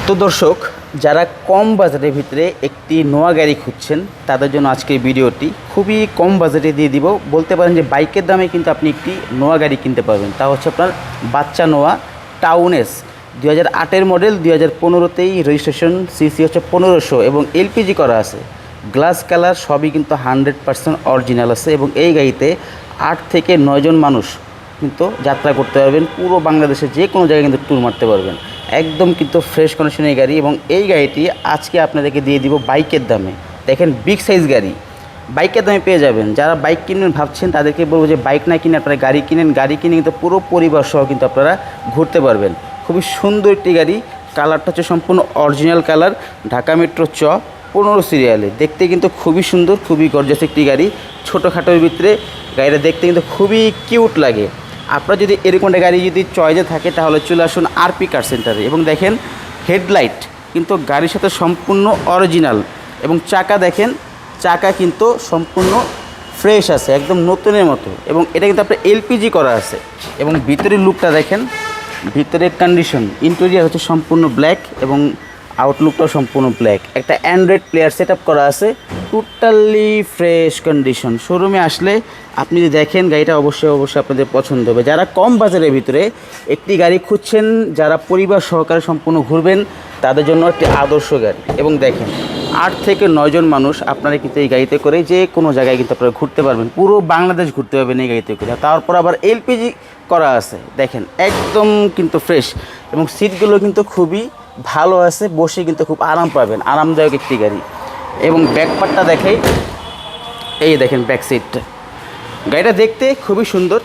তো দর্শক, যারা কম বাজেটের ভিতরে একটি নোয়া গাড়ি খুঁজছেন তাদের জন্য আজকের ভিডিওটি খুবই কম বাজেটে দিয়ে দিব। বলতে পারেন যে বাইকের দামে কিন্তু আপনি একটি নোয়া গাড়ি কিনতে পারবেন। তা হচ্ছে আপনার বাচ্চা নোয়া টাউনেস 2008-এর মডেল, 2015তেই রেজিস্ট্রেশন, সিসি হচ্ছে 1500 এবং এলপিজি করা আছে। গ্লাস কালার সবই কিন্তু 100% অরিজিনাল আছে এবং এই গাড়িতে 8 থেকে 9 জন মানুষ কিন্তু যাত্রা করতে পারবেন। পুরো বাংলাদেশে যে কোনো জায়গায় কিন্তু ট্যুর মারতে পারবেন। একদম কিন্তু ফ্রেশ কন্ডিশনের গাড়ি এবং এই গাড়িটি আজকে আপনাদেরকে দিয়ে দিব বাইকের দামে। দেখেন, বিগ সাইজ গাড়ি বাইকের দামে পেয়ে যাবেন। যারা বাইক কিনবেন ভাবছেন তাদেরকে বলবো যে বাইক না কিনে আপনারা গাড়ি কিনেন। গাড়ি কিনে কিন্তু পুরো পরিবার সহ কিন্তু আপনারা ঘুরতে পারবেন। খুবই সুন্দর একটি গাড়ি। কালারটা হচ্ছে সম্পূর্ণ অরিজিনাল কালার। ঢাকা মেট্রো 15 সিরিয়ালে দেখতে কিন্তু খুবই সুন্দর, খুবই গর্জাস একটি গাড়ি। ছোটোখাটোর ভিতরে গাড়িটা দেখতে কিন্তু খুবই কিউট লাগে। আপনার যদি এরকম একটা গাড়ি যদি চয়েসে থাকে তাহলে চলে আসুন আরপি কার সেন্টারে। এবং দেখেন, হেডলাইট কিন্তু গাড়ির সাথে সম্পূর্ণ অরিজিনাল এবং চাকা দেখেন, চাকা কিন্তু সম্পূর্ণ ফ্রেশ আছে, একদম নতুনের মতো। এবং এটা কিন্তু আপনার এলপিজি করা আছে। এবং ভিতরের লুকটা দেখেন, ভিতরের কন্ডিশন, ইন্টেরিয়ার হচ্ছে সম্পূর্ণ ব্ল্যাক এবং আউটলুকটাও সম্পূর্ণ ব্ল্যাক। একটা অ্যান্ড্রয়েড প্লেয়ার সেট আপ করা আছে, টোটালি ফ্রেশ কন্ডিশন। শোরুমে আসলে আপনি যদি দেখেন গাড়িটা অবশ্যই আপনাদের পছন্দ হবে। যারা কম বাজারের ভিতরে একটি গাড়ি খুঁজছেন, যারা পরিবার সহকারে সম্পূর্ণ ঘুরবেন, তাদের জন্য একটি আদর্শ গাড়ি। এবং দেখেন, 8 থেকে 9 জন মানুষ আপনারা কিন্তু এই গাড়িতে করে যে কোনো জায়গায় কিন্তু আপনারা ঘুরতে পারবেন। পুরো বাংলাদেশ ঘুরতে পারবেন এই গাড়িতে করে। তারপর আবার এলপিজি করা আছে। দেখেন, একদম কিন্তু ফ্রেশ এবং সিটগুলো কিন্তু খুবই ভালো আছে, বসে কিন্তু খুব আরাম পাবেন। আরামদায়ক একটি গাড়ি। এবং ব্যাকপার্টটা দেখেই, এই দেখেন ব্যাক সিটটা। গাড়িটা দেখতে খুবই সুন্দর।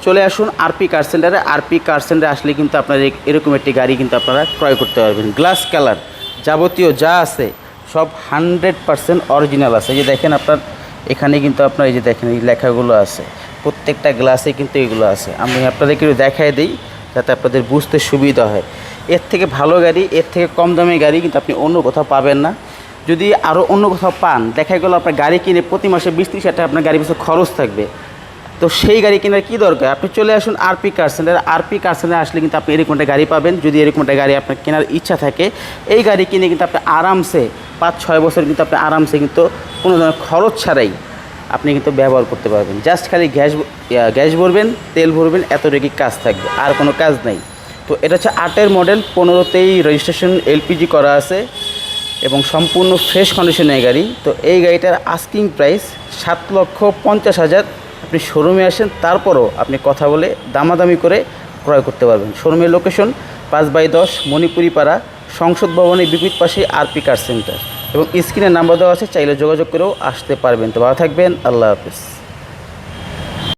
চলে আসুন আরপি কার সেন্টারে। আরপি কার সেন্টারে আসলে কিন্তু আপনারা এরকম একটি গাড়ি কিন্তু আপনারা ক্রয় করতে পারবেন। গ্লাস কালার যাবতীয় যা আছে সব 100% অরিজিনাল আছে। এই যে দেখেন, আপনার এখানে কিন্তু আপনার এই যে দেখেন এই লেখাগুলো আছে, প্রত্যেকটা গ্লাসে কিন্তু এগুলো আছে। আমি আপনাদেরকে একটু দেখাই দিই যাতে আপনাদের বুঝতে সুবিধা হয়। এর থেকে ভালো গাড়ি, এর থেকে কম দামি গাড়ি কিন্তু আপনি অন্য কোথাও পাবেন না। যদি আরও অন্য কোথাও পান, দেখা গেলো আপনার গাড়ি কিনে প্রতি মাসে 20-30 হাজার টাকা আপনার গাড়ির পিছনে খরচ থাকবে। তো সেই গাড়ি কেনার কী দরকার? আপনি চলে আসুন আরপি কার সেন্টার। আরপি কার সেন্টারে আসলে কিন্তু আপনি এরকম একটা গাড়ি পাবেন। যদি এরকম একটা গাড়ি আপনার কেনার ইচ্ছা থাকে, এই গাড়ি কিনে কিন্তু আপনি আরামসে 5-6 বছর কিন্তু আপনি আরামসে কিন্তু কোনো ধরনের খরচ ছাড়াই আপনি কিন্তু ব্যবহার করতে পারবেন। জাস্ট খালি গ্যাস ভরবেন, তেল ভরবেন, এতটুকু কাজ থাকবে, আর কোনো কাজ নেই। তো এটা হচ্ছে 8-এর মডেল, 15তেই রেজিস্ট্রেশন, এলপিজি করা আছে এবং সম্পূর্ণ ফ্রেশ কন্ডিশনের গাড়ি। তো এই গাড়িটার আস্কিং প্রাইস 7,50,000। আপনি শোরুমে আসেন, তারপরও আপনি কথা বলে দামাদামি করে ক্রয় করতে পারবেন। শোরুমের লোকেশন 5/10 মণিপুরি পাড়া, সংসদ ভবনের বিপরীত পাশে আরপি কার সেন্টার। এবং স্ক্রিনের নাম্বার দেওয়া আছে, চাইলে যোগাযোগ করেও আসতে পারবেন। তো ভালো থাকবেন, আল্লাহ হাফেজ।